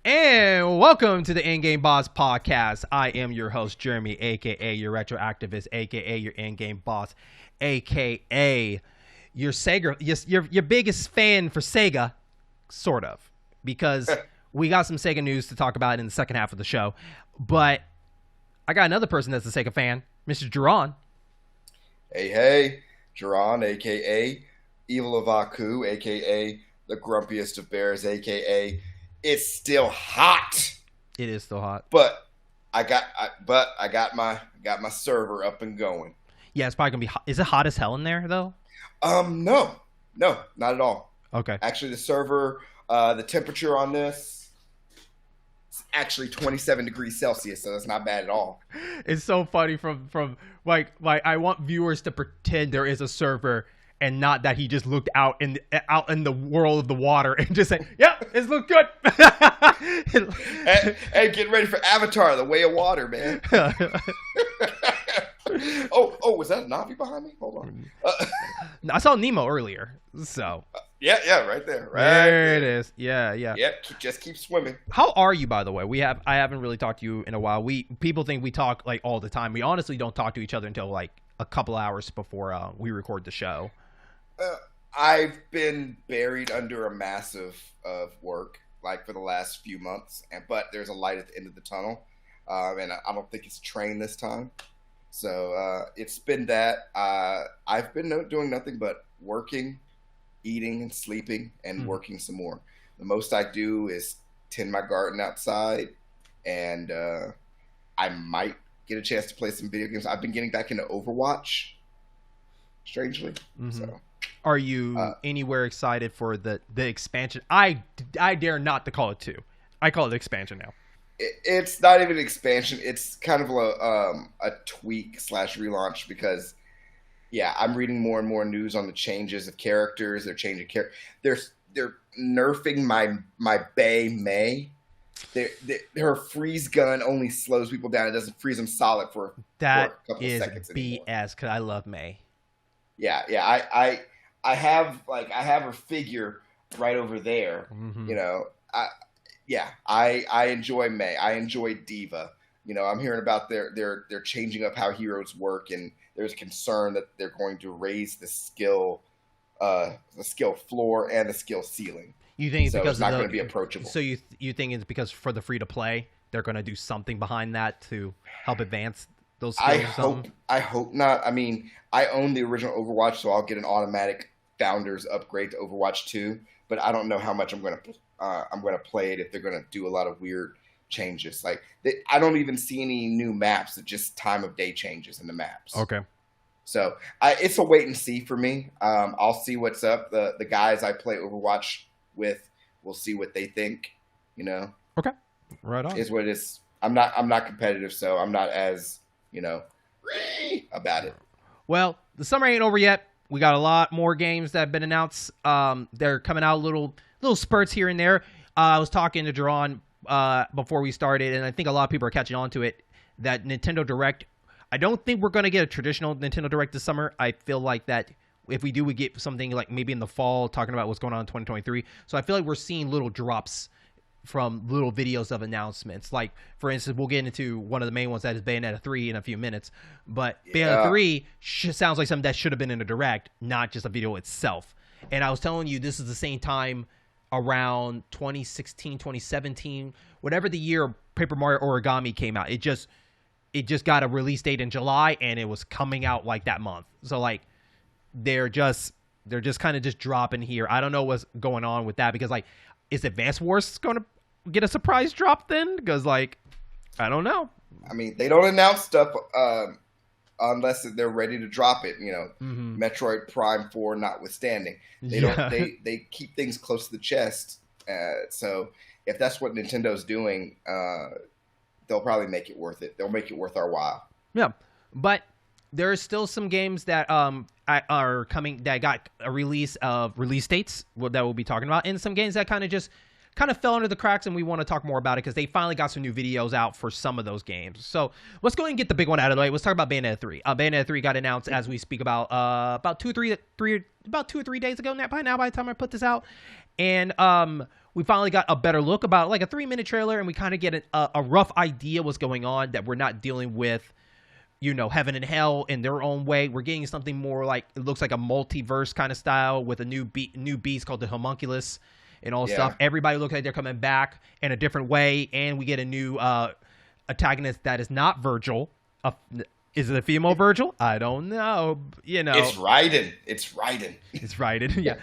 And welcome to the In-Game Boss Podcast. I am your host, Jeremy, a.k.a. your retro activist, a.k.a. your in-game boss, a.k.a. your Sega, your biggest fan for Sega, sort of, because we got some Sega news to talk about in the second half of the show. But I got another person that's a Sega fan, Mr. Jaron. Hey, Jaron, a.k.a. Evil of Aku, a.k.a. the grumpiest of bears, a.k.a. it's still hot. It is still hot. But I got my server up and going. Yeah, it's probably gonna be hot. Is it hot as hell in there though? No, not at all. Okay. Actually, the server, the temperature on this is actually 27 degrees Celsius, so that's not bad at all. It's so funny from like I want viewers to pretend there is a server and not that he just looked out in the world of the water and just said, "Yeah, it's looked good." Hey, get ready for Avatar: The Way of Water, man. Oh, was that a Navi behind me? Hold on. I saw Nemo earlier, so yeah, right there. There it is. Yeah. Yep, just keep swimming. How are you, by the way? I haven't really talked to you in a while. People think we talk like all the time. We honestly don't talk to each other until like a couple hours before we record the show. I've been buried under a massive of work like for the last few months, but there's a light at the end of the tunnel, and I don't think it's train this time. So it's been that. I've been doing nothing but working, eating, and sleeping, and working some more. The most I do is tend my garden outside, and I might get a chance to play some video games. I've been getting back into Overwatch, strangely. So. Are you anywhere excited for the expansion? I dare not to call it 2. I call it expansion now. It's not even an expansion. It's kind of a tweak / relaunch because, yeah, I'm reading more and more news on the changes of characters. They're changing They're nerfing my Bay May. Her freeze gun only slows people down. It doesn't freeze them solid for a couple of seconds anymore. BS because I love May. Yeah. I have her figure right over there. You know, I enjoy May. I enjoy Diva. You know, I'm hearing about they're changing up how heroes work, and there's a concern that they're going to raise the skill floor and the skill ceiling. You think it's because it's not going to be approachable? So you think it's because for the free to play, they're going to do something behind that to help advance those skills? I hope not. I mean, I own the original Overwatch, so I'll get an automatic Founders upgrade to Overwatch 2. But I don't know how much I'm going to play it if they're going to do a lot of weird changes. Like I don't even see any new maps. It's just time of day changes in the maps. Okay. So it's a wait and see for me. I'll see what's up. The guys I play Overwatch with, we'll see what they think. You know. Okay. Right on. Is what it is. I'm not competitive, so I'm not as about it. Well, the summer ain't over yet. We got a lot more games that have been announced. They're coming out little spurts here and there. I was talking to Jaron before we started, and I think a lot of people are catching on to it, that Nintendo Direct, I don't think we're going to get a traditional Nintendo Direct this summer. I feel like that if we do, we get something like maybe in the fall talking about what's going on in 2023. So I feel like we're seeing little drops from little videos of announcements. Like, for instance, we'll get into one of the main ones, that is Bayonetta 3 in a few minutes. But Bayonetta 3 sounds like something that should have been in a direct, not just a video itself. And I was telling you, this is the same time around 2016, 2017, whatever the year Paper Mario Origami came out. It just got a release date in July, and it was coming out like that month. So like they're just kind of just dropping here. I don't know what's going on with that, because like, is Advance Wars going to get a surprise drop then? Because, like, I don't know. I mean, they don't announce stuff unless they're ready to drop it. You know, Metroid Prime 4 notwithstanding, they don't. They keep things close to the chest. So if that's what Nintendo's doing, they'll probably make it worth it. They'll make it worth our while. Yeah, but there are still some games that are coming that got a release dates that we'll be talking about, and some games that kind of fell under the cracks, and we want to talk more about it because they finally got some new videos out for some of those games. So let's go ahead and get the big one out of the way. Let's talk about Bayonetta 3. Bayonetta 3 got announced as we speak about 2 or 3 days ago by the time I put this out, And we finally got a better look about like a 3-minute trailer, and we kind of get a rough idea what's going on, that we're not dealing with, heaven and hell in their own way. We're getting something more like, it looks like a multiverse kind of style with a new beast called the homunculus and all stuff. Everybody looks like they're coming back in a different way, and we get a new antagonist that is not Virgil. Is it a female Virgil? I don't know. It's Raiden. It's Raiden. Yeah.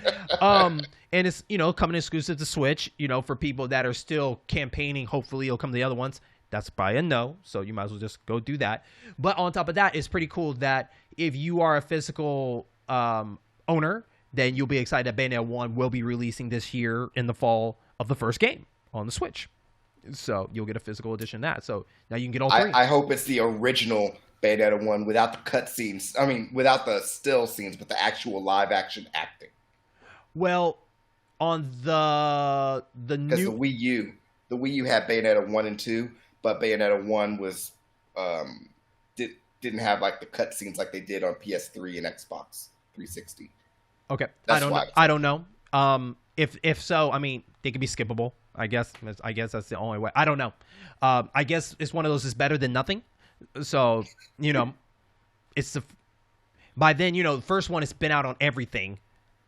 And it's coming exclusive to Switch. For people that are still campaigning, hopefully it'll come to the other ones. That's probably a no, so you might as well just go do that. But on top of that, it's pretty cool that if you are a physical owner, then you'll be excited that Bayonetta 1 will be releasing this year in the fall of the first game on the Switch. So you'll get a physical edition of that. So now you can get all three. I hope it's the original Bayonetta 1 without the cutscenes. I mean, without the still scenes, but the actual live action acting. Well, on the new the Wii U had Bayonetta 1 and 2, but Bayonetta 1 was didn't have like the cutscenes like they did on PS3 and Xbox 360. Okay, I don't know. If so, I mean, they could be skippable. I guess that's the only way. I don't know. I guess it's one of those is better than nothing. So it's by then the first one has been out on everything.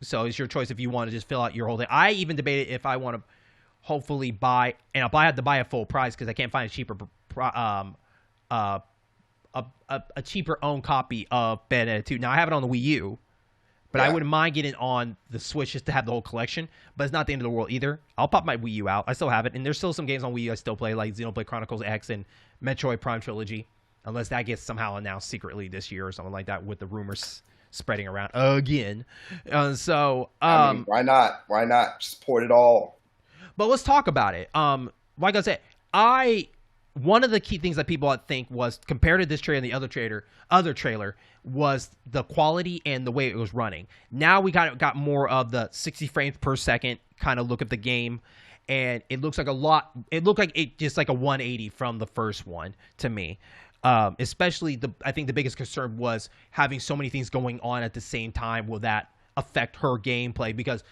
So it's your choice if you want to just fill out your whole thing. I even debated if I want to hopefully buy, and I have to buy a full price because I can't find a cheaper a cheaper owned copy of Bayonetta 2. Now I have it on the Wii U, but I wouldn't mind getting on the Switch just to have the whole collection. But it's not the end of the world either. I'll pop my Wii U out. I still have it, and there's still some games on Wii U I still play, like Xenoblade Chronicles X and Metroid Prime Trilogy, unless that gets somehow announced secretly this year or something like that with the rumors spreading around again. I mean, why not? Why not just port it all? But let's talk about it. Like I said, one of the key things that people think was compared to this trailer and the other trailer was the quality and the way it was running. Now we got more of the 60 frames per second kind of look at the game, and it looks like it looked like it just like a 180 from the first one to me. Especially I think the biggest concern was having so many things going on at the same time. Will that affect her gameplay? Because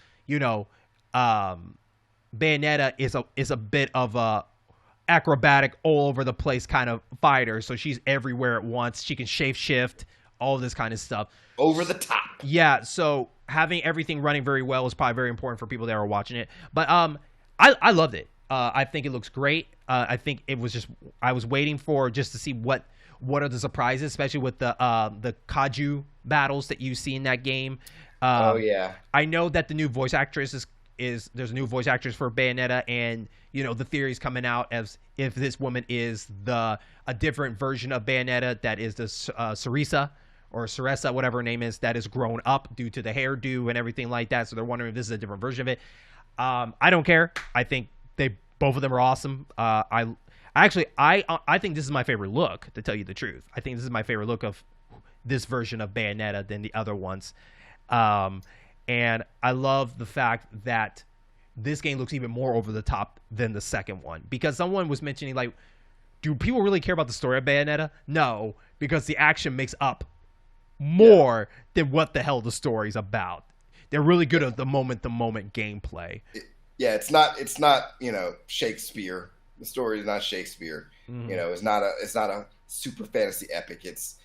Bayonetta is a bit of a acrobatic, all over the place kind of fighter. So she's everywhere at once. She can shape shift, all this kind of stuff. Over the top. Yeah. So having everything running very well is probably very important for people that are watching it. But I loved it. I think it looks great. I think it was just I was waiting for just to see what are the surprises, especially with the kaiju battles that you see in that game. I know that the new voice actress there's a new voice actress for Bayonetta, and the theories coming out as if this woman is a different version of Bayonetta that is the Ceresa, whatever her name is, that is grown up due to the hairdo and everything like that. So they're wondering if this is a different version of it. I don't care. I think both of them are awesome. I think this is my favorite look, to tell you the truth. I think this is my favorite look of this version of Bayonetta than the other ones. And I love the fact that this game looks even more over the top than the second one. Because someone was mentioning, like, do people really care about the story of Bayonetta? No, because the action makes up more than what the hell the story's about. They're really good at the moment-to-moment gameplay. It's not Shakespeare. The story is not Shakespeare. Mm-hmm. It's not a super fantasy epic. It's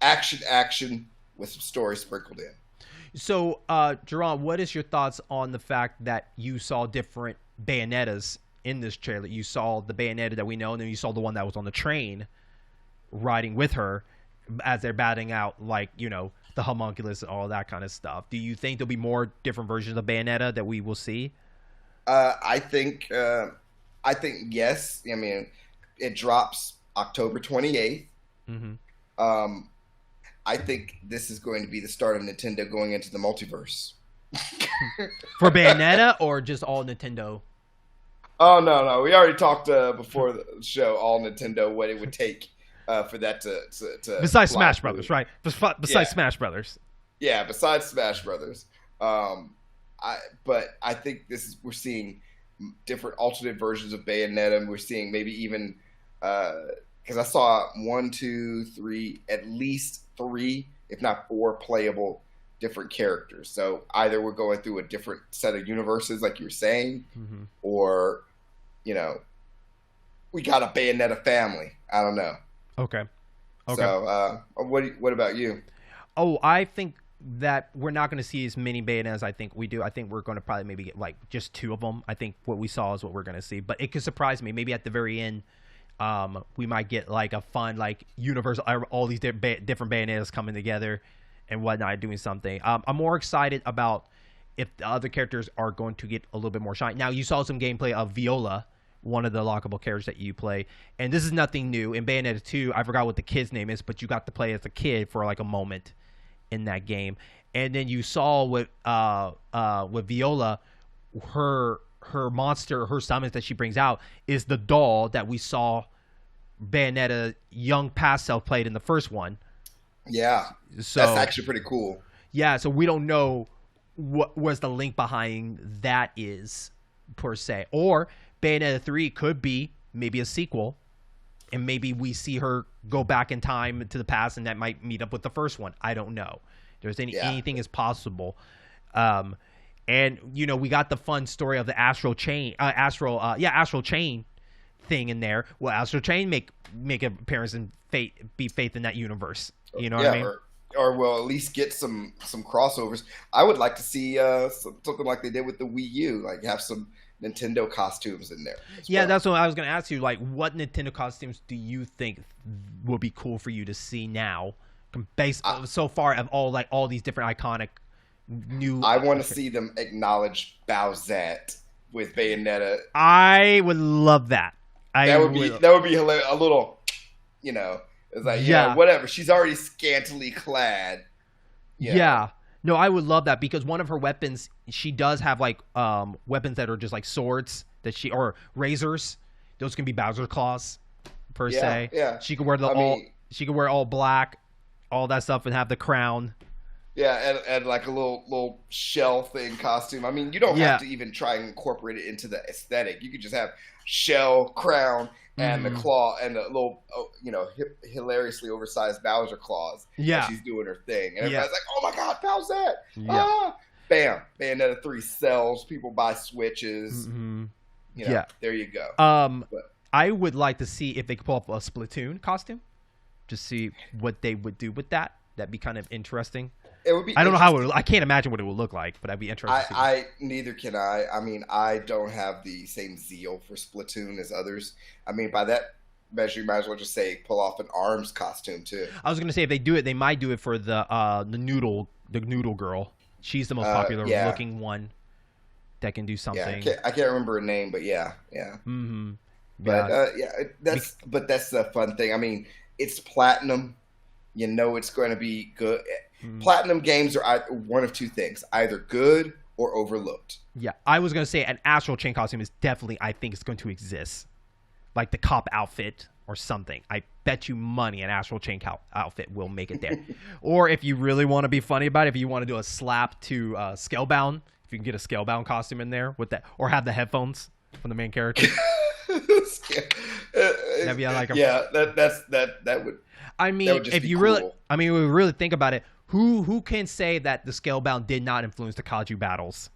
action with some story sprinkled in. So, Jaron, what is your thoughts on the fact that you saw different Bayonettas in this trailer? You saw the Bayonetta that we know, and then you saw the one that was on the train riding with her as they're batting out, like, the homunculus and all that kind of stuff. Do you think there'll be more different versions of Bayonetta that we will see? I think yes. I mean, it drops October 28th. Mm-hmm. I think this is going to be the start of Nintendo going into the multiverse. For Bayonetta or just all Nintendo? Oh, no. We already talked before the show, all Nintendo, what it would take for that to besides Smash Brothers, right? Besides Smash Brothers. Yeah, besides Smash Brothers. But I think we're seeing different alternate versions of Bayonetta, and we're seeing maybe even because I saw 1, 2, 3, at least 3, if not 4, playable different characters. So either we're going through a different set of universes, like you were saying, or we got a Bayonetta family. I don't know. Okay. So what about you? Oh, I think that we're not going to see as many Bayonettas as I think we do. I think we're going to probably maybe get like just 2 of them. I think what we saw is what we're going to see, but it could surprise me. Maybe at the very end, we might get like a fun like universe, all these different Bayonettas coming together and whatnot, doing something. I'm more excited about if the other characters are going to get a little bit more shine. Now, you saw some gameplay of Viola, one of the lockable characters that you play, and this is nothing new. In Bayonetta 2, I forgot what the kid's name is, but you got to play as a kid for like a moment in that game. And then you saw with Viola, her monster, her summons that she brings out is the doll that we saw Bayonetta young past self played in the first one. Yeah, so that's actually pretty cool. Yeah, so we don't know what was the link behind that is per se, or Bayonetta 3 could be maybe a sequel, and maybe we see her go back in time to the past, and that might meet up with the first one. I don't know. Anything is possible. And we got the fun story of the Astral Chain thing in there. Well, Astral Chain make an appearance and be Faith in that universe. You know what I mean? Or we'll at least get some crossovers. I would like to see something like they did with the Wii U, like have some Nintendo costumes in there. Yeah, that's what I was going to ask you. Like, what Nintendo costumes do you think would be cool for you to see now, based so far of all these different iconic new? I want to see them acknowledge Bowsette with Bayonetta. I would love that. That would be hilarious. A little, it's like whatever. She's already scantily clad. Yeah. No, I would love that because one of her weapons, she does have like weapons that are just like swords or razors. Those can be Bowser claws per se. Yeah. She could wear she could wear all black, all that stuff, and have the crown. Yeah, and like a little shell thing costume. I mean, you don't have to even try and incorporate it into the aesthetic. You could just have shell, crown, and the claw, and the little, hilariously oversized Bowser claws. Yeah. She's doing her thing. And everybody's like, oh my God, Bowsette! Yeah. Ah! Bam! Bayonetta 3 sells. People buy Switches. There you go. I would like to see if they could pull off a Splatoon costume. Just see what they would do with that. That'd be kind of interesting. It would be. I don't know how I can't imagine what it would look like, but I'd be interested. Neither can I. I mean, I don't have the same zeal for Splatoon as others. I mean, by that measure, you might as well just say pull off an ARMS costume too. I was going to say if they do it, they might do it for the noodle girl. She's the most popular looking one that can do something. Yeah, I can't remember her name, but yeah. Mm-hmm. But that's the fun thing. I mean, it's platinum. It's going to be good. Platinum games are one of 2 things: either good or overlooked. Yeah, I was going to say an Astral Chain costume is definitely, I think, it's going to exist, like the cop outfit or something. I bet you money an Astral Chain outfit will make it there. Or if you really want to be funny about it, if you want to do a slap to Scalebound, if you can get a Scalebound costume in there with that, or have the headphones from the main character. That'd be like that would. I mean, if you cool. we really think about it, who can say that the Scalebound did not influence the Kaiju battles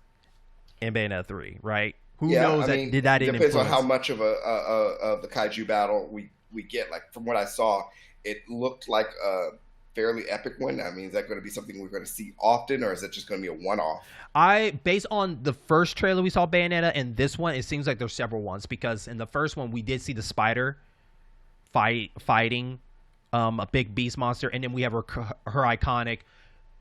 in Bayonetta 3, right? Who knows that didn't influence? Depends on how much of the Kaiju battle we get. Like from what I saw, it looked like a fairly epic one. I mean, is that going to be something we're going to see often, or is it just going to be a one-off? Based on the first trailer we saw Bayonetta and this one, it seems like there's several ones, because in the first one we did see the spider fighting a big beast monster, and then we have her iconic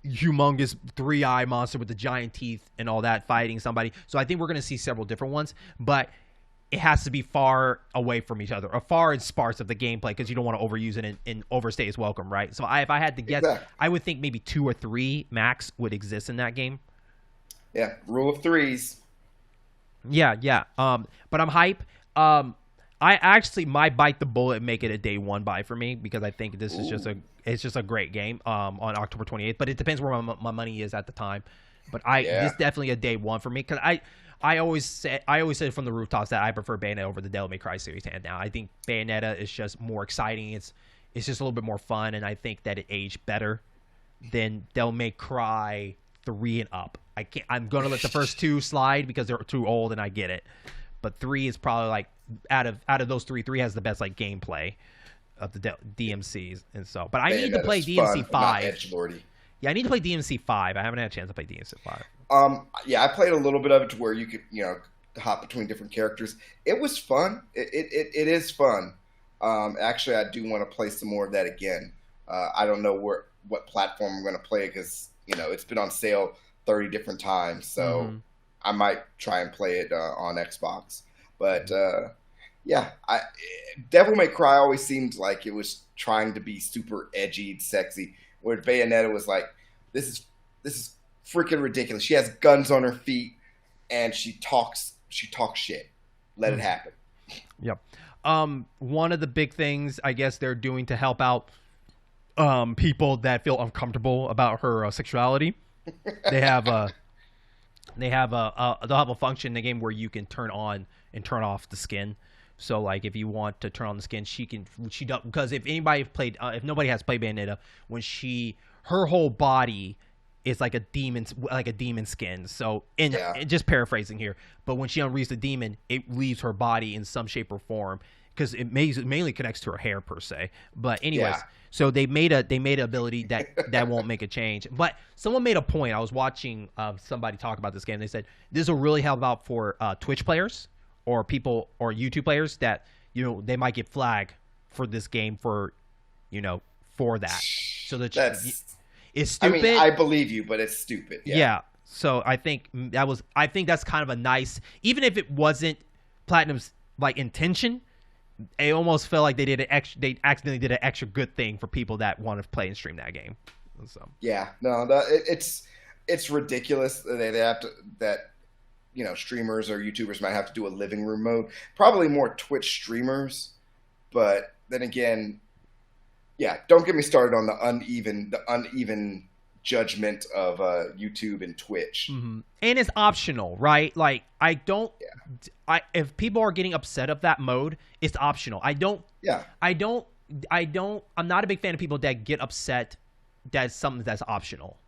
humongous 3-eye monster with the giant teeth and all that fighting somebody. So I think we're going to see several different ones, but it has to be far away from each other, or far and sparse of the gameplay, because you don't want to overuse it and overstay its welcome, right? So if I had to guess, I would think maybe 2 or 3 max would exist in that game. Yeah, rule of 3s. Yeah. But I'm hype. I actually might bite the bullet and make it a day 1 buy for me, because I think this is just a great game on October 28th. But it depends where my money is at the time. But this is definitely a day 1 for me, because I always said from the rooftops that I prefer Bayonetta over the Devil May Cry series hands down. I think Bayonetta is just more exciting. It's just a little bit more fun, and I think that it aged better then they'll make Cry 3 and up. I'm gonna let the first 2 slide because they're too old and I get it. But 3 is probably like out of those 3 has the best like gameplay of the DMCs and so. But I need to play DMC 5. Yeah, I need to play DMC 5. I haven't had a chance to play DMC 5. Yeah, I played a little bit of it to where you could, hop between different characters. It was fun. It is fun. Actually, I do want to play some more of that again. I don't know what platform I'm going to play because it's been on sale 30 different times, so I might try and play it on Xbox. But yeah, Devil May Cry always seemed like it was trying to be super edgy and sexy, where Bayonetta was like, this is freaking ridiculous. She has guns on her feet and she talks shit. Let it happen. Yep. One of the big things I guess they're doing to help out people that feel uncomfortable about her sexuality, they'll have a function in the game where you can turn on and turn off the skin. So like if you want to turn on the skin, she does, because if nobody has played Bayonetta, when her whole body is like a demon skin. So and just paraphrasing here, but when she unwreathes the demon, it leaves her body in some shape or form because it mainly connects to her hair per se. But anyways, so they made an ability that won't make a change. But someone made a point. I was watching somebody talk about this game. They said this will really help out for Twitch players or people or YouTube players that they might get flagged for this game for that. So it's stupid. I mean, I believe you, but it's stupid. Yeah. So I think that's kind of a nice, even if it wasn't Platinum's like intention, it almost felt like they accidentally did an extra good thing for people that want to play and stream that game. So yeah, no, it's ridiculous that they have to streamers or YouTubers might have to do a living room mode. Probably more Twitch streamers, but then again. Yeah, don't get me started on the uneven judgment of YouTube and Twitch. Mm-hmm. And it's optional, right? Like if people are getting upset of that mode, it's optional. I'm not a big fan of people that get upset that's something that's optional.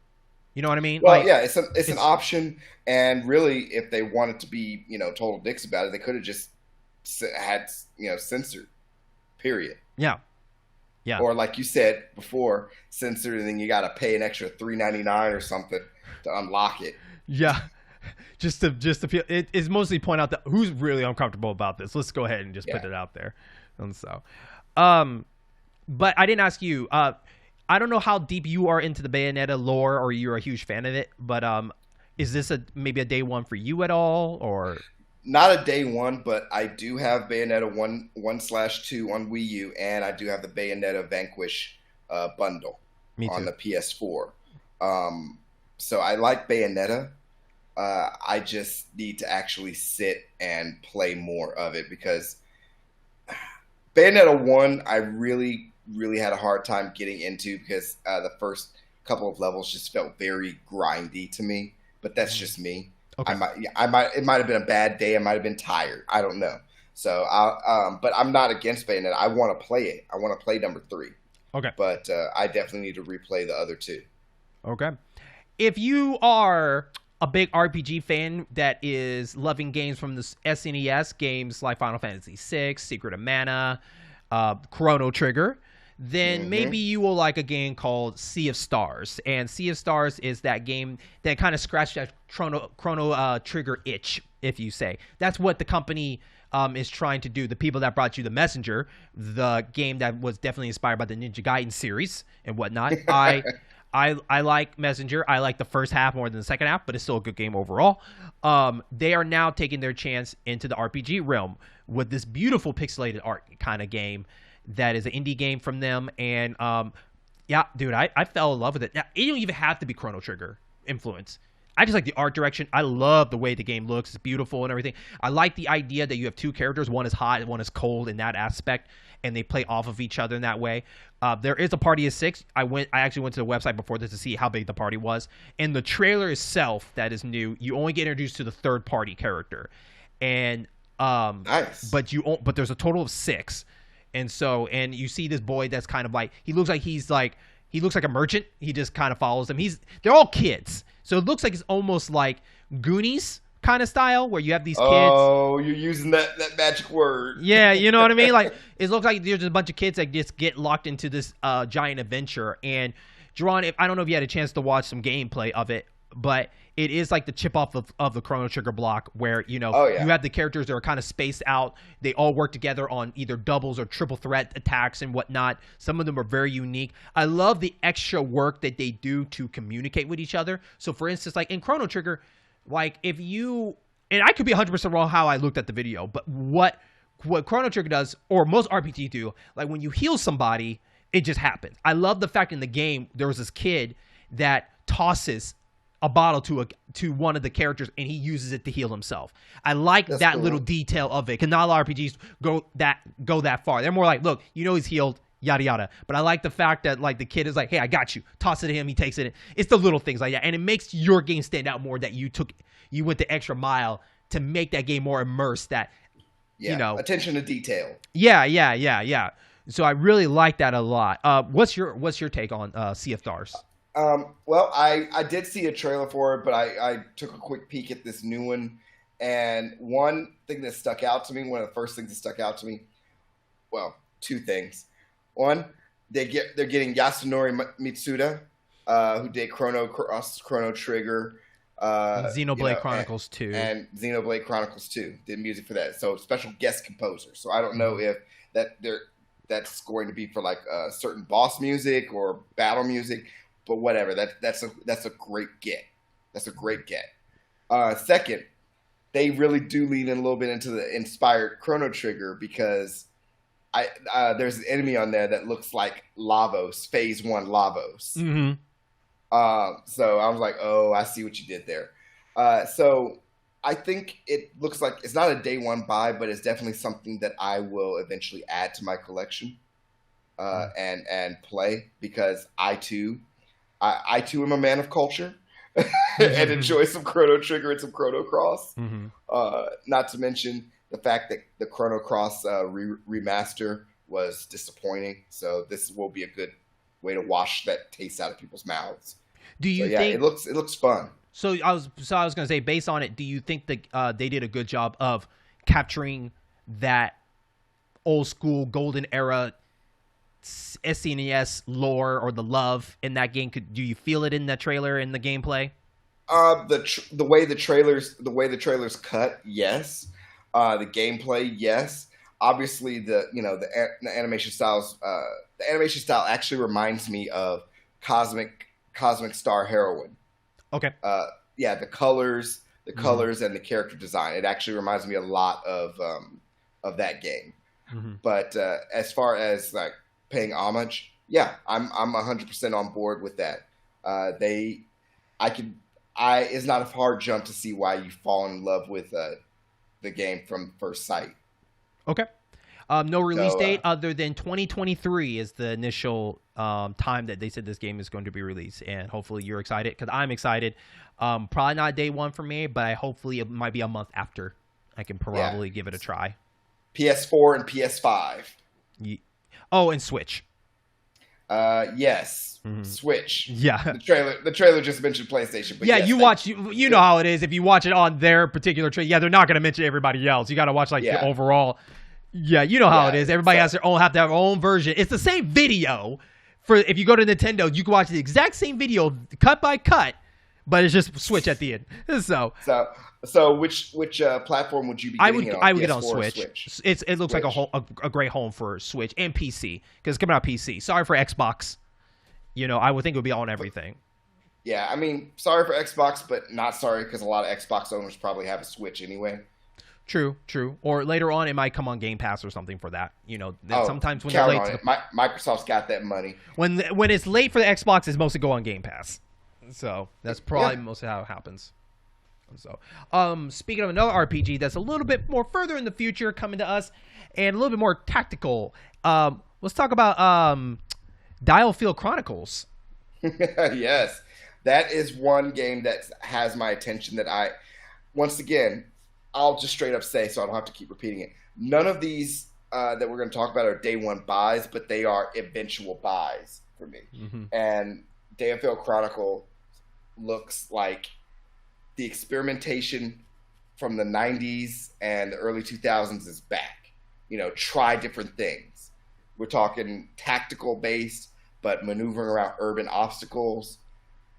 You know what I mean? Well, yeah, it's an option, and really, if they wanted to be total dicks about it, they could have just had censored. Period. Yeah. Yeah. Or like you said before, censored, and then you got to pay an extra $3.99 or something to unlock it. Yeah, just to feel it is mostly point out that who's really uncomfortable about this. Let's go ahead and just put it out there. And so, but I didn't ask you. I don't know how deep you are into the Bayonetta lore, or you're a huge fan of it. But is this maybe a day one for you at all, or? Not a day one, but I do have Bayonetta 1/2 on Wii U, and I do have the Bayonetta Vanquish bundle on the PS4. So I like Bayonetta. I just need to actually sit and play more of it because Bayonetta 1, I really, really had a hard time getting into because the first couple of levels just felt very grindy to me. But that's just me. Okay. It might have been a bad day. I might have been tired. I don't know. So, but I'm not against Bayonetta. I want to play it. I want to play number 3. Okay. But I definitely need to replay the other 2. Okay. If you are a big RPG fan that is loving games from the SNES, games like Final Fantasy VI, Secret of Mana, Chrono Trigger, then maybe you will like a game called Sea of Stars. And Sea of Stars is that game that kind of scratched that Chrono Trigger itch, if you say. That's what the company is trying to do. The people that brought you The Messenger, the game that was definitely inspired by the Ninja Gaiden series and whatnot. I like Messenger. I like the first half more than the second half, but it's still a good game overall. They are now taking their chance into the RPG realm with this beautiful pixelated art kind of game that is an indie game from them. And yeah, dude, I fell in love with it. Now, it don't even have to be Chrono Trigger influence. I just like the art direction. I love the way the game looks. It's beautiful and everything. I like the idea that you have 2 characters. One is hot and one is cold in that aspect, and they play off of each other in that way. There is a party of 6. I actually went to the website before this to see how big the party was. And the trailer itself that is new, you only get introduced to the 3rd party character. And nice. But there's a total of 6. And you see this boy that's kind of like, he looks like he's He looks like a merchant. He just kind of follows them. They're all kids, so it looks like it's almost like Goonies kind of style, where you have these kids. Oh, you're using that magic word. Yeah, you know what I mean? Like, it looks like there's a bunch of kids that just get locked into this giant adventure. And Jaron, I don't know if you had a chance to watch some gameplay of it, but it is like the chip off of the Chrono Trigger block, where you have the characters that are kind of spaced out. They all work together on either doubles or triple threat attacks and whatnot. Some of them are very unique. I love the extra work that they do to communicate with each other. So for instance, like in Chrono Trigger, like if you, and I could be 100% wrong how I looked at the video, but what Chrono Trigger does, or most RPGs do, like when you heal somebody, it just happens. I love the fact in the game there was this kid that tosses a bottle to one of the characters, and he uses it to heal himself. I like that little detail of it, because not a lot of RPGs go that far. They're more like, look, he's healed, yada yada. But I like the fact that like the kid is like, hey, I got you. Toss it to him, he takes it. It's the little things like that, and it makes your game stand out more that you went the extra mile to make that game more immersed. That attention to detail. Yeah. So I really like that a lot. What's your take on Sea of Stars? Well, I did see a trailer for it, but I took a quick peek at this new one, and one thing that stuck out to me, one of the first things that stuck out to me, well, two things. One, they're getting Yasunori Mitsuda, who did Chrono Cross, Chrono Trigger, Xenoblade Chronicles 2, and Xenoblade Chronicles 2 did music for that. So special guest composer. So I don't know if that's going to be for like certain boss music or battle music. But whatever, that's a great get. That's a great get. Second, they really do lean in a little bit into the inspired Chrono Trigger, because there's an enemy on there that looks like Lavos, Phase 1 Lavos. Mm-hmm. So I was like, oh, I see what you did there. So I think it looks like it's not a day one buy, but it's definitely something that I will eventually add to my collection and play, because I too am a man of culture and enjoy some Chrono Trigger and some Chrono Cross. Mm-hmm. Not to mention the fact that the Chrono Cross remaster was disappointing. So this will be a good way to wash that taste out of people's mouths. Do you think it looks fun? So I was going to say, based on it, do you think that they did a good job of capturing that old school golden era SNES lore or the love in that game? Do you feel it in that trailer, in the gameplay? The way the trailers cut, yes. The gameplay, yes. Obviously, the animation styles. The animation style actually reminds me of Cosmic Star Heroine. Okay. The colors, and the character design. It actually reminds me a lot of that game. Mm-hmm. But as far as like paying homage, yeah, I'm 100% on board with that. It's not a hard jump to see why you fall in love with the game from first sight. Okay. No release date other than 2023 is the initial time that they said this game is going to be released, and hopefully you're excited, because I'm excited. Probably not day one for me, but hopefully it might be a month after. I can probably give it a try. PS4 and PS5. Oh, and Switch. Yes, Mm-hmm. Switch. Yeah. The trailer just mentioned PlayStation. But yeah, yes, you know how it is. If you watch it on their particular trailer, yeah, they're not going to mention everybody else. You got to watch the overall. Yeah, you know how it is. Everybody have to have their own version. It's the same video. If you go to Nintendo, you can watch the exact same video, cut by cut, but it's just Switch at the end. So which platform would you be getting it on? I would get it on Switch. It looks like a great home for Switch and PC, because it's coming out PC. Sorry for Xbox. I would think it would be on everything. Yeah, I mean, sorry for Xbox, but not sorry because a lot of Xbox owners probably have a Switch anyway. True. Or later on, it might come on Game Pass or something for that. Sometimes when they're late, on it. Microsoft's got that money. When it's late for the Xbox, it's mostly go on Game Pass. So that's probably mostly how it happens. So, speaking of another RPG that's a little bit more further in the future coming to us, and a little bit more tactical, let's talk about Diofeild Chronicles. Yes, that is one game that has my attention. That once again, I'll just straight up say, so I don't have to keep repeating it. None of these that we're going to talk about are day one buys, but they are eventual buys. for me. Mm-hmm. And Diofeild Chronicle looks like the experimentation from the 90s and the early 2000s is back. Try different things. We're talking tactical based, but maneuvering around urban obstacles.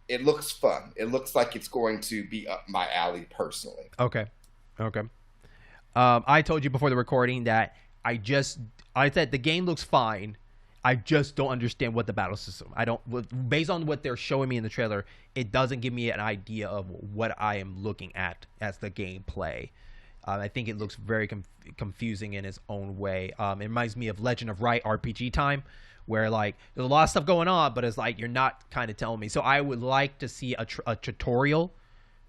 It looks fun. It looks like it's going to be up my alley personally. Okay. I told you before the recording that I said the game looks fine. I just don't understand what the battle system. Based on what they're showing me in the trailer, it doesn't give me an idea of what I am looking at as the gameplay. I think it looks very confusing in its own way. It reminds me of Legend of Right RPG time, where like there's a lot of stuff going on, but it's like you're not kind of telling me. So I would like to see a tutorial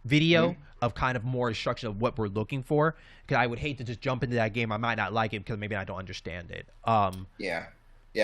video of kind of more instruction of what we're looking for, because I would hate to just jump into that game. I might not like it because maybe I don't understand it. Yeah.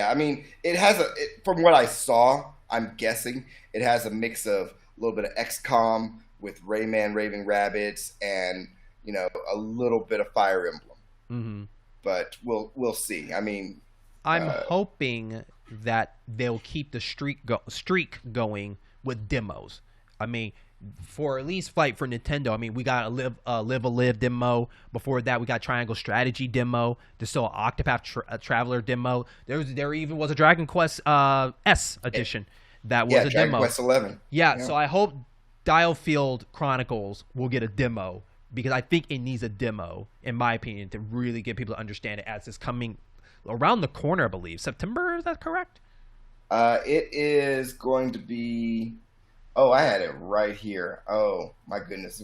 I mean, it has from what I saw, I'm guessing it has a mix of a little bit of XCOM with Rayman, Raving Rabbids, and a little bit of Fire Emblem. Mm-hmm. But we'll see. I mean, I'm hoping that they'll keep the streak going with demos. I mean, for at least for Nintendo, I mean, we got a Live demo. Before that, we got Triangle Strategy demo. There's still an Octopath Traveler demo. There even was a Dragon Quest S edition that was a Dragon demo. Quest 11. Yeah, so I hope Diofeild Chronicles will get a demo, because I think it needs a demo, in my opinion, to really get people to understand it, as it's coming around the corner, I believe. September, is that correct? It is going to be... Oh, I had it right here. Oh, my goodness.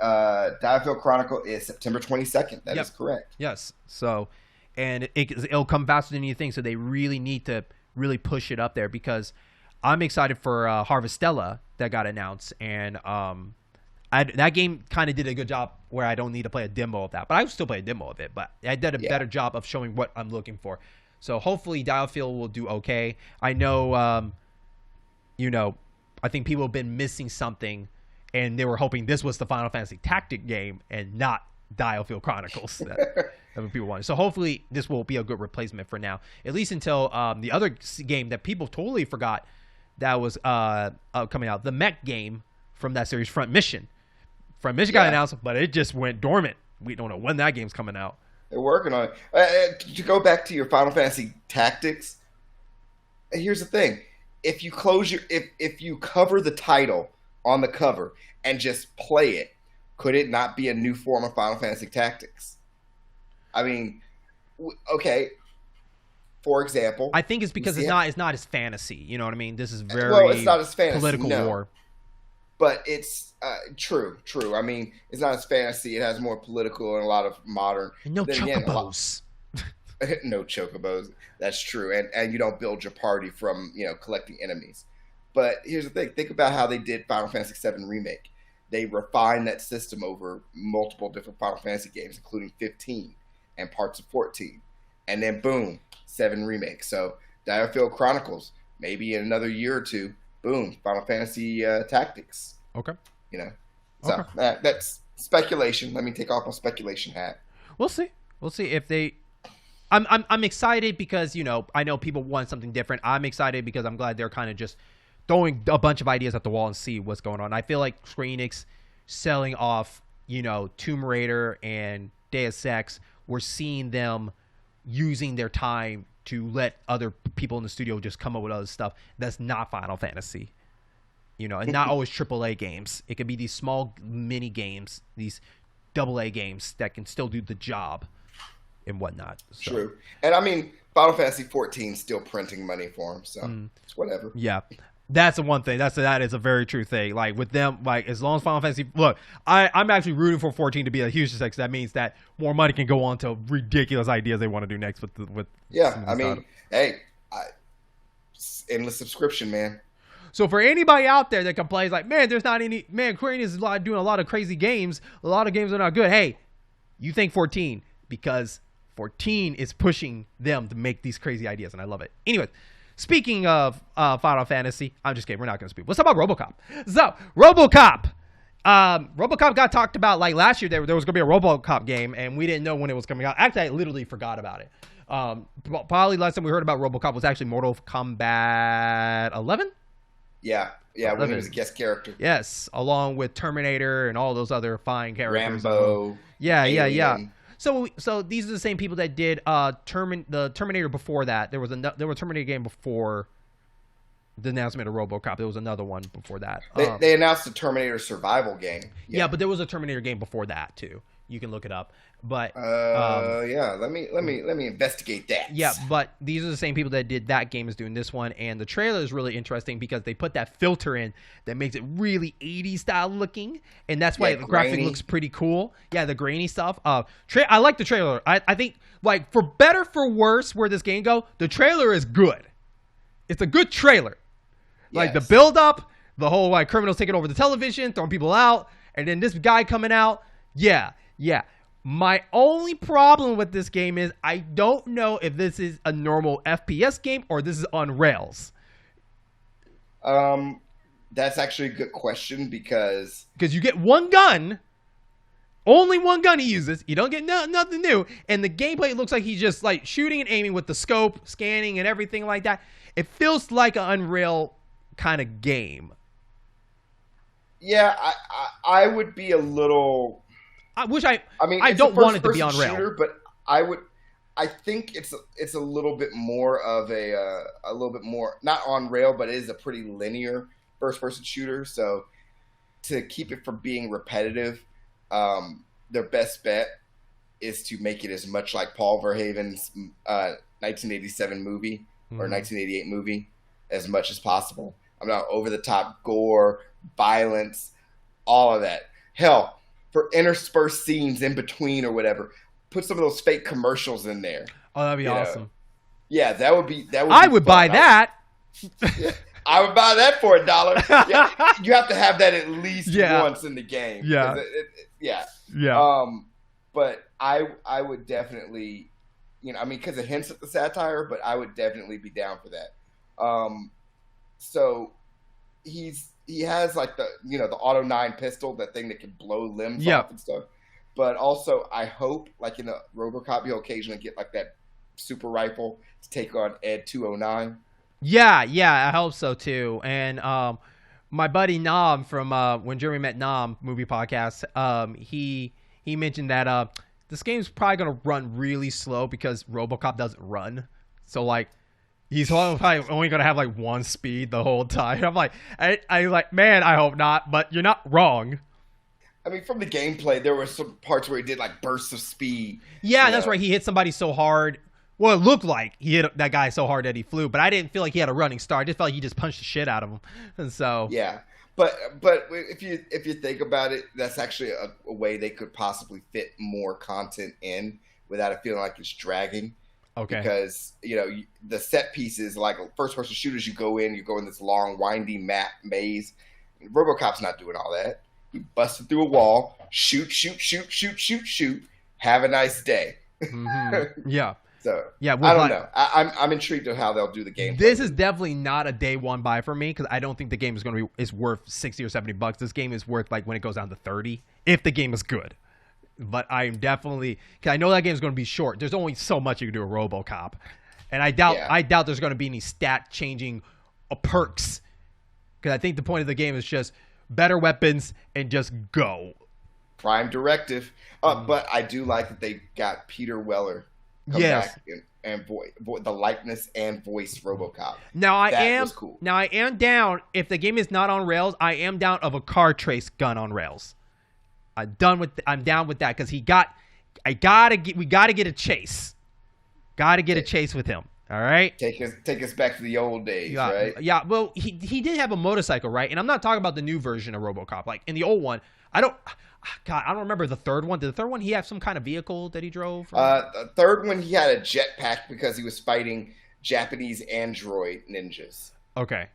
Diofeild Chronicle is September 22nd. That is correct. Yes. So, and it'll come faster than you think, so they really need to really push it up there, because I'm excited for Harvestella that got announced, and that game kind of did a good job where I don't need to play a demo of that, but I would still play a demo of it, but I did a better job of showing what I'm looking for. So hopefully Diofeild will do okay. I know, I think people have been missing something, and they were hoping this was the Final Fantasy Tactic game and not Diofeild Chronicles that people wanted. So hopefully this will be a good replacement for now, at least until the other game that people totally forgot that was coming out, the mech game from that series, Front Mission. Front Mission got announced, but it just went dormant. We don't know when that game's coming out. They're working on it. To go back to your Final Fantasy Tactics, here's the thing. If you if you cover the title on the cover and just play it, could it not be a new form of Final Fantasy Tactics? I mean, okay. For example, I think it's because it's not as fantasy. You know what I mean? This is it's not as fantasy, political war. But it's true. I mean, it's not as fantasy. It has more political and a lot of modern. And no chocobos. No chocobos. That's true. And you don't build your party from collecting enemies. But here's the thing. Think about how they did Final Fantasy VII Remake. They refined that system over multiple different Final Fantasy games, including 15 and parts of 14. And then boom, 7 Remake. So Diofeild Chronicles, maybe in another year or two, boom, Final Fantasy Tactics. Okay. So that's speculation. Let me take off my speculation hat. We'll see if they. I'm excited because I know people want something different. I'm excited because I'm glad they're kind of just throwing a bunch of ideas at the wall and see what's going on. I feel like Square Enix selling off Tomb Raider and Deus Ex, we're seeing them using their time to let other people in the studio just come up with other stuff that's not Final Fantasy. And not always AAA games. It could be these small mini games, these AA games that can still do the job and whatnot. So. True. And I mean, Final Fantasy 14 is still printing money for them, so it's whatever. Yeah. That's the one thing. That is a very true thing. Like with them, like as long as Final Fantasy, look, I'm actually rooting for 14 to be a huge success. That means that more money can go on to ridiculous ideas they want to do next with. Yeah, I mean, endless subscription, man. So for anybody out there that complains like, man, there's not any, man, Korean is doing a lot of crazy games. A lot of games are not good. Hey, you think 14 because 14 is pushing them to make these crazy ideas, and I love it. Anyways. Speaking of Final Fantasy, I'm just kidding. We're not going to speak. Let's talk about Robocop. So, Robocop. Robocop got talked about like last year. There was going to be a Robocop game, and we didn't know when it was coming out. Actually, I literally forgot about it. Probably last time we heard about RoboCop was actually Mortal Kombat 11. Yeah, when he was a guest character. Yes, along with Terminator and all those other fine characters. Rambo. Yeah. So these are the same people that did the Terminator before that. There was a Terminator game before the announcement of RoboCop. There was another one before that. They announced the Terminator survival game. Yeah, but there was a Terminator game before that too. You can look it up. But let me investigate that. Yeah, but these are the same people that did that game as doing this one, and the trailer is really interesting because they put that filter in that makes it really 80s style looking, and that's why the graphic looks pretty cool. Yeah, the grainy stuff. I like the trailer. I think, like, for better for worse, where this game go, the trailer is good. It's a good trailer. Like the build up, the whole like criminals taking over the television, throwing people out, and then this guy coming out. Yeah. My only problem with this game is I don't know if this is a normal FPS game or this is on rails. That's actually a good question because you get one gun, only one gun he uses. You don't get nothing new, and the gameplay looks like he's just like shooting and aiming with the scope, scanning, and everything like that. It feels like an Unreal kind of game. Yeah, I would be a little. I don't want it to be on rail, shooter, but I think it's a little bit more of a little bit more not on rail, but it is a pretty linear first person shooter. So to keep it from being repetitive, their best bet is to make it as much like Paul Verhoeven's 1987 movie or 1988 movie as much as possible. I'm not over the top gore, violence, all of that. Hell, for interspersed scenes in between or whatever, put some of those fake commercials in there. Oh, that'd be awesome. Yeah, that would be. I would buy that. I would buy that for $1. Yeah, you have to have that at least once in the game. Yeah. But I would definitely, because it hints at the satire, but I would definitely be down for that. So he has like the Auto 9 pistol, that thing that can blow limbs off and stuff. But also I hope like in the RoboCop you'll occasionally get like that super rifle to take on Ed 209. Yeah, I hope so too. And my buddy Nam from When Jeremy Met Nam movie podcast, he mentioned that this game's probably gonna run really slow because RoboCop doesn't run. So like he's probably only gonna have like one speed the whole time. I'm like, I like, man, I hope not, but you're not wrong. I mean, from the gameplay, there were some parts where he did like bursts of speed. Yeah, that's right. He hit somebody so hard. Well, it looked like he hit that guy so hard that he flew, but I didn't feel like he had a running start. I just felt like he just punched the shit out of him. And so yeah, but if you think about it, that's actually a way they could possibly fit more content in without it feeling like it's dragging. Okay. Because the set pieces, like first person shooters, you go in this long winding map maze. RoboCop's not doing all that. He busted through a wall, shoot. Have a nice day. Yeah. So yeah, I don't know. I'm intrigued of how they'll do the game. This is definitely not a day one buy for me because I don't think the game is worth $60 or $70. This game is worth like when it goes down to 30 if the game is good. But I'm definitely, because I know that game is going to be short. There's only so much you can do with RoboCop, and I doubt there's going to be any stat changing perks. Because I think the point of the game is just better weapons and just go. Prime directive. But I do like that they got Peter Weller come back and the likeness and voice RoboCop. Now was cool. Now I am down, if the game is not on rails, I am down of a car trace gun on rails. I'm down with that because we got to get a chase. Got to get a chase with him. All right. Take us back to the old days, right? Yeah. Well, he did have a motorcycle, right? And I'm not talking about the new version of RoboCop. Like in the old one, I don't remember the third one. Did the third one he have some kind of vehicle that he drove? The third one he had a jetpack because he was fighting Japanese android ninjas. Okay.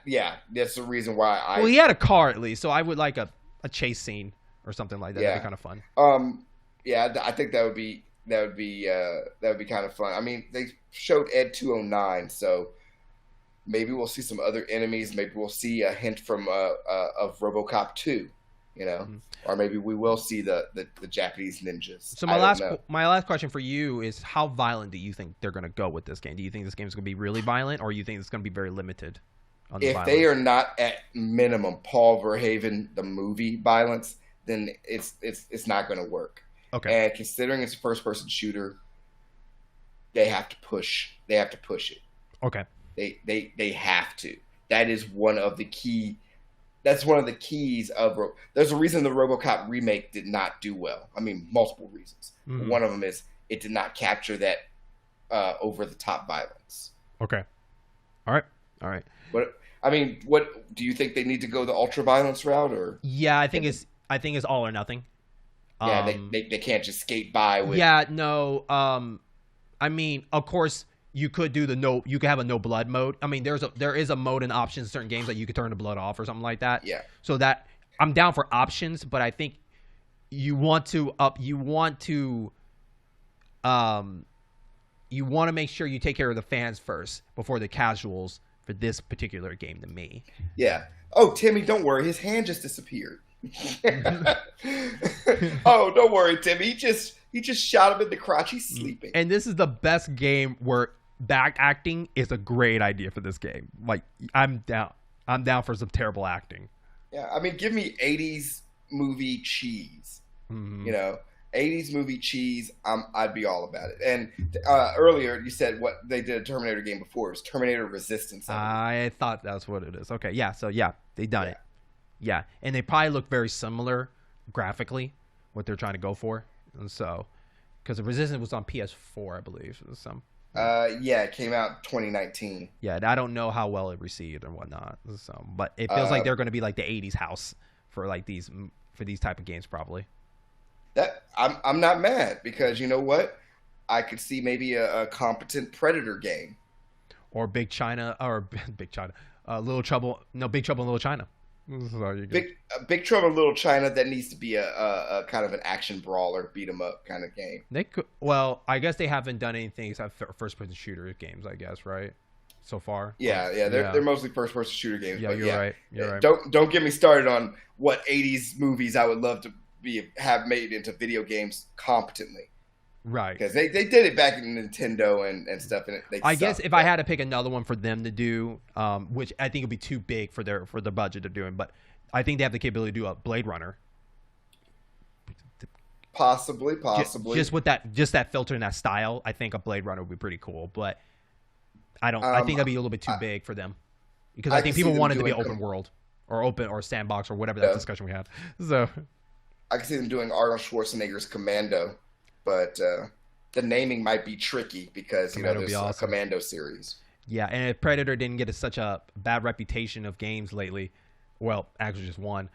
Yeah, that's the reason why Well, he had a car at least, so I would like a chase scene or something like that. Yeah. That'd be kind of fun. Yeah, I think that would be kind of fun. I mean, they showed Ed 209, so maybe we'll see some other enemies. Maybe we'll see a hint from of RoboCop 2. you know, or maybe we will see the Japanese ninjas. So my last question for you is, how violent do you think they're going to go with this game? Do you think this game is going to be really violent, or you think it's going to be very limited on the If violence? they are not at minimum Paul Verhoeven the movie violence, then it's not going to work. Okay. And considering it's a first person shooter, they have to push. They have to push it. Okay. They have to. That is one of the key. That's one of the keys of. There's a reason the RoboCop remake did not do well. I mean, multiple reasons. Mm-hmm. One of them is it did not capture that over the top violence. Okay. All right. But I mean, what do you think they need to go the ultra violence route, or? Yeah, I think it's all or nothing. Yeah, they can't just skate by with. Yeah, no. I mean, of course, you could do you could have a no blood mode. I mean, there is a mode in options in certain games that you could turn the blood off or something like that. Yeah. So that I'm down for options, but I think you want to make sure you take care of the fans first before the casuals for this particular game to me. Yeah. Oh, Timmy, don't worry. His hand just disappeared. Oh, don't worry, Timmy. He just shot him in the crotch. He's sleeping. And this is the best game where back acting is a great idea for this game. Like, I'm down for some terrible acting. Yeah, I mean, give me 80s movie cheese. Mm-hmm. You know, 80s movie cheese. I'd be all about it. And earlier you said what they did a Terminator game before. It was Terminator Resistance. I thought that's what it is. Okay, yeah. So yeah, they done it. Yeah, and they probably look very similar graphically, what they're trying to go for. And so, because the Resistance was on PS4, I believe. So, yeah, it came out 2019. Yeah, and I don't know how well it received and whatnot. So, but it feels like they're going to be like the 80s house for like these type of games, probably. That I'm not mad, because you know what? I could see maybe a competent Predator game, or Big China, or Big China, Little Trouble. No, Big Trouble in Little China. Big Trouble in Little China. That needs to be a kind of an action brawler, beat 'em up kind of game. They could. Well, I guess they haven't done anything except first person shooter games, I guess, right? So far. Yeah, they're mostly first person shooter games. Yeah, but you're right. You're right. Don't get me started on what 80s movies I would love to have made into video games competently. Right. Because they did it back in Nintendo and stuff. And I guess if I had to pick another one for them to do, which I think would be too big for the budget they're doing, but I think they have the capability to do a Blade Runner. Possibly. Just with that filter and that style, I think a Blade Runner would be pretty cool. But I think that'd be a little bit too big for them, because I think people want it to be open world or sandbox or whatever that discussion we had. So I can see them doing Arnold Schwarzenegger's Commando. But the naming might be tricky because there's a Commando series. Yeah, and if Predator didn't get such a bad reputation of games lately, well, actually just one,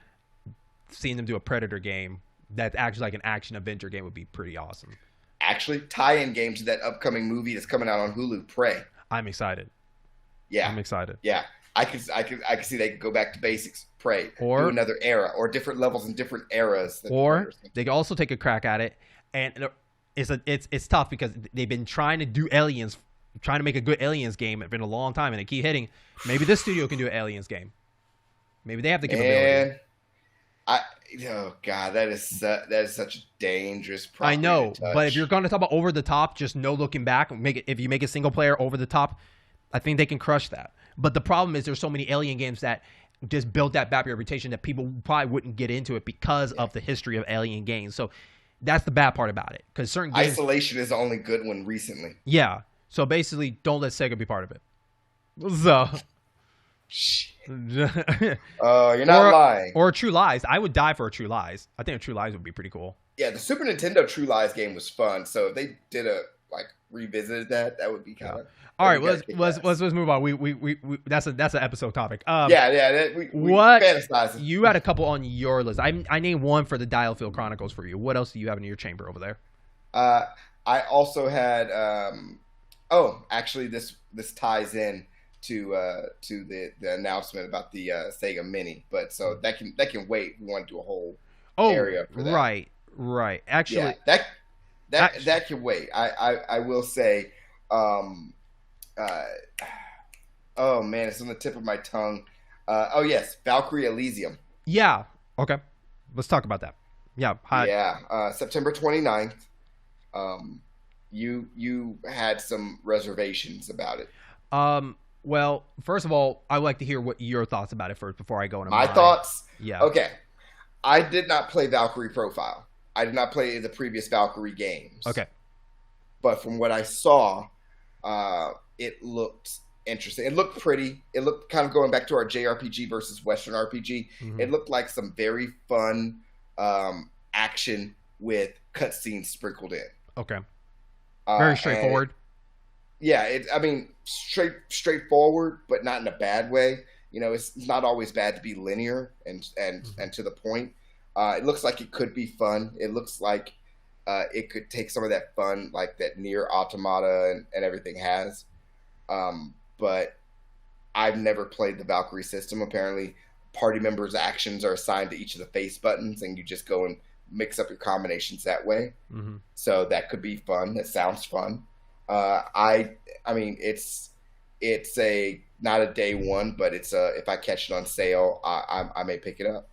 seeing them do a Predator game that's actually like an action adventure game would be pretty awesome. Actually, tie-in games to that upcoming movie that's coming out on Hulu, Prey. I'm excited. Yeah, I'm excited. Yeah, I can see they could go back to basics, Prey, or do another era, or different levels in different eras. Or they could also take a crack at it. And it's tough because they've been trying to do Aliens, trying to make a good Aliens game for a long time, and they keep hitting. Maybe this studio can do an Aliens game. Maybe they have the capability. Oh god, that is such a dangerous property. I know, but if you're going to talk about over the top, just no looking back, if you make a single player over the top, I think they can crush that. But the problem is there's so many Alien games that just built that bad reputation that people probably wouldn't get into it because of the history of Alien games. So that's the bad part about it, because certain games, Isolation is the only good one recently. Yeah, so basically, don't let Sega be part of it. So, you're not lying. Or True Lies. I would die for a True Lies. I think a True Lies would be pretty cool. Yeah, the Super Nintendo True Lies game was fun. So if they did revisited that would be kind of. All right, let's move on. We that's an episode topic. We fantasizing. You had a couple on your list. I named one for the Diofeild Chronicles for you. What else do you have in your chamber over there? I also had. Actually, this ties in to the announcement about the Sega Mini, but so that can wait. We want to do a whole area for that. Right. Actually, that can wait. I will say. Oh man, it's on the tip of my tongue. Yes, Valkyrie Elysium. Yeah. Okay. let's talk about that. Yeah. September 29th. You had some reservations about it. Well, first of all, I would like to hear what your thoughts about it first before I go into my thoughts. Yeah. Okay. I did not play Valkyrie Profile. I did not play the previous Valkyrie games. Okay. But from what I saw, it looked interesting. It looked pretty. It looked kind of going back to our JRPG versus Western RPG. Mm-hmm. It looked like some very fun action with cutscenes sprinkled in. Okay. Very straightforward. Straightforward, but not in a bad way. You know, it's not always bad to be linear and to the point. It looks like it could be fun. It looks like it could take some of that fun, like that Nier Automata and everything has. But I've never played the Valkyrie system. Apparently, party members' actions are assigned to each of the face buttons, and you just go and mix up your combinations that way. Mm-hmm. So that could be fun. That sounds fun. I mean, it's a not a day one, but it's if I catch it on sale, I may pick it up.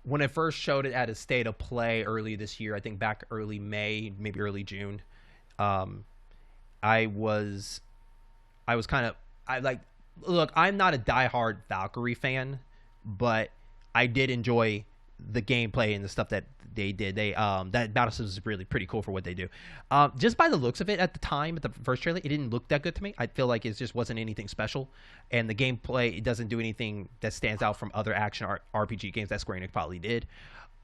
When I first showed it at a state of play early this year, I think back early May, maybe early June, I was kind of, look, I'm not a diehard Valkyrie fan, but I did enjoy the gameplay and the stuff that they did. That battle system is really pretty cool for what they do. Just by the looks of it at the time, at the first trailer, it didn't look that good to me. I feel like it just wasn't anything special. And the gameplay, it doesn't do anything that stands out from other action RPG games that Square Enix probably did.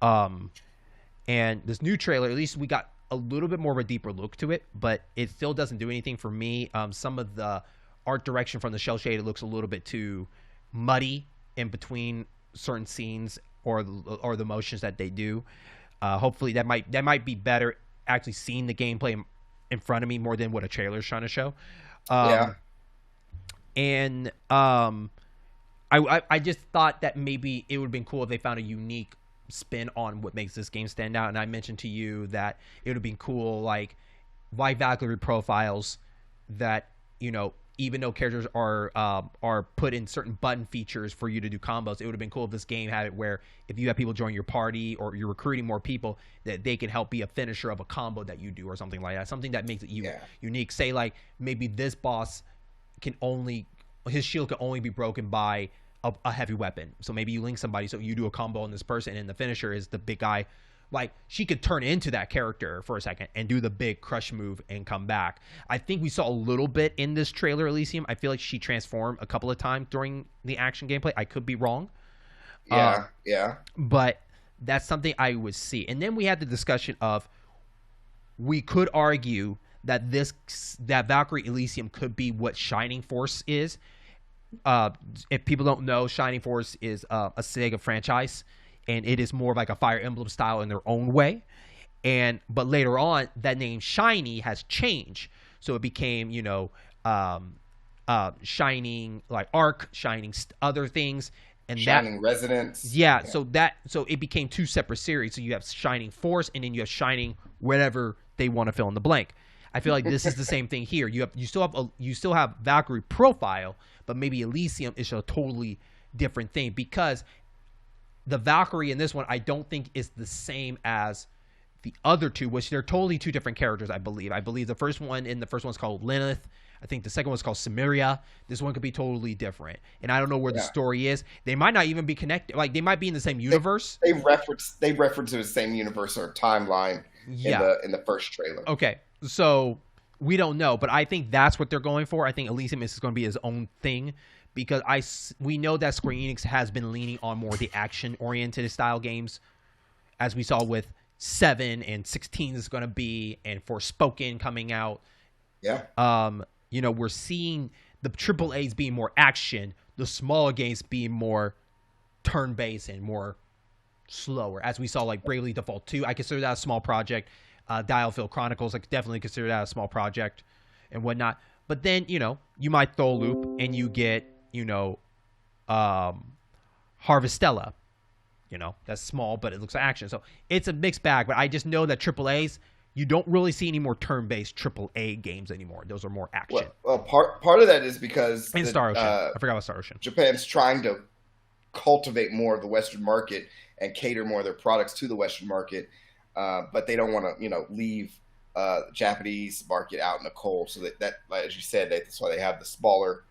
And this new trailer, at least we got a little bit more of a deeper look to it, but it still doesn't do anything for me. Some of the art direction from the cel shaded looks a little bit too muddy in between certain scenes or the motions that they do. Hopefully that might be better actually seeing the gameplay in front of me more than what a trailer is trying to show. And I just thought that maybe it would have been cool if they found a unique spin on what makes this game stand out. And I mentioned to you that it would have been cool, like Valkyrie profiles that, you know, even though characters are put in certain button features for you to do combos, it would have been cool if this game had it where if you have people join your party or you're recruiting more people, that they can help be a finisher of a combo that you do or something like that. Something that makes it unique. Say like maybe this boss his shield can only be broken by a heavy weapon. So maybe you link somebody, so you do a combo on this person, and the finisher is the big guy. Like, she could turn into that character for a second and do the big crush move and come back. I think we saw a little bit in this trailer, Elysium. I feel like she transformed a couple of times during the action gameplay. I could be wrong. Yeah. But that's something I would see. And then we had the discussion of, we could argue that Valkyrie Elysium could be what Shining Force is. If people don't know, Shining Force is a Sega franchise. And it is more of like a Fire Emblem style in their own way. But later on, that name Shiny has changed. So it became, Shining like Arc, Shining other things. And Shining Resonance. Yeah, so it became two separate series. So you have Shining Force and then you have Shining whatever they want to fill in the blank. I feel like this is the same thing here. You still have Valkyrie Profile, but maybe Elysium is a totally different thing, because the Valkyrie in this one, I don't think is the same as the other two, which they're totally two different characters, I believe. I believe the first one's called Lilith. I think the second one's called Samaria. This one could be totally different. And I don't know where the story is. They might not even be connected. Like, they might be in the same universe. They reference the same universe or timeline in the first trailer. Okay. So we don't know, but I think that's what they're going for. I think Elysium is going to be his own thing. Because we know that Square Enix has been leaning on more of the action-oriented style games, as we saw with 7 and 16 is going to be, and Forspoken coming out. Yeah. We're seeing the AAAs being more action, the smaller games being more turn-based and more slower. As we saw, like Bravely Default 2, I consider that a small project. Diofeild Chronicles, I definitely consider that a small project and whatnot. But then, you might throw a loop and you get, Harvestella. That's small, but it looks like action. So it's a mixed bag. But I just know that AAAs, you don't really see any more turn-based AAA games anymore. Those are more action. Well, part of that is because Star Ocean. I forgot about Star Ocean. Japan's trying to cultivate more of the Western market and cater more of their products to the Western market, but they don't want to, leave Japanese market out in the cold. So that as you said, that's why they have the smaller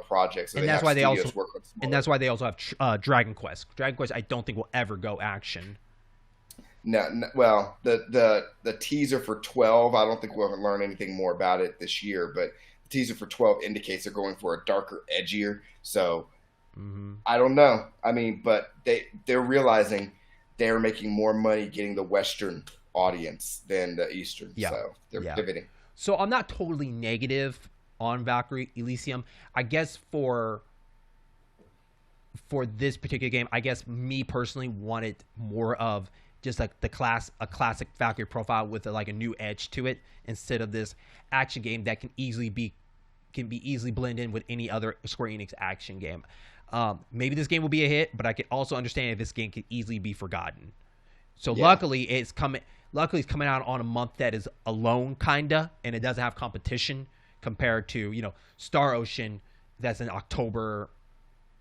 projects, and that's why they also have Dragon Quest. Dragon Quest, I don't think will ever go action. No, well, the teaser for 12, I don't think we'll learn anything more about it this year, but the teaser for 12 indicates they're going for a darker, edgier. So I don't know. I mean, but they're realizing they're making more money getting the Western audience than the Eastern. Yeah. So they're pivoting. So I'm not totally negative on Valkyrie Elysium. I guess for this particular game, I guess me personally wanted more of just like a classic Valkyrie profile with like a new edge to it, instead of this action game that can easily be blended in with any other Square Enix action game. Maybe this game will be a hit, but I can also understand if this game could easily be forgotten. So luckily it's coming out on a month that is alone kinda, and it doesn't have competition compared to, Star Ocean that's in October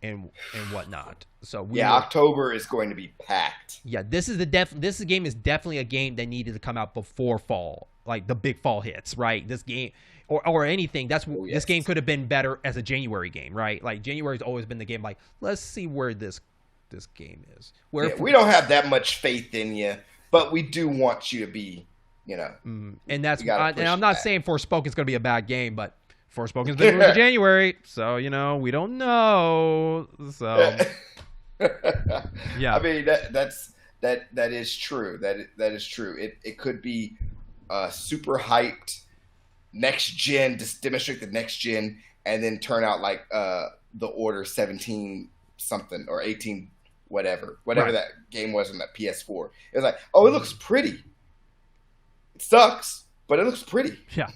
and whatnot. So October is going to be packed. Yeah, this game is definitely a game that needed to come out before fall, like the big fall hits, right? This game or anything. This game could have been better as a January game, right? Like January's always been the game. Like, let's see where this game is. We don't have that much faith in you, but we do want you to be, And I'm not saying Forspoken's going to be a bad game, but Forspoken's been moved to January, so we don't know. So yeah, I mean that is true. That is true. It could be super hyped next gen, just demonstrate the next gen, and then turn out like the Order 17 something or 18 whatever that game was on that PS4. It was like, oh, it looks pretty. It sucks, but it looks pretty. Yeah.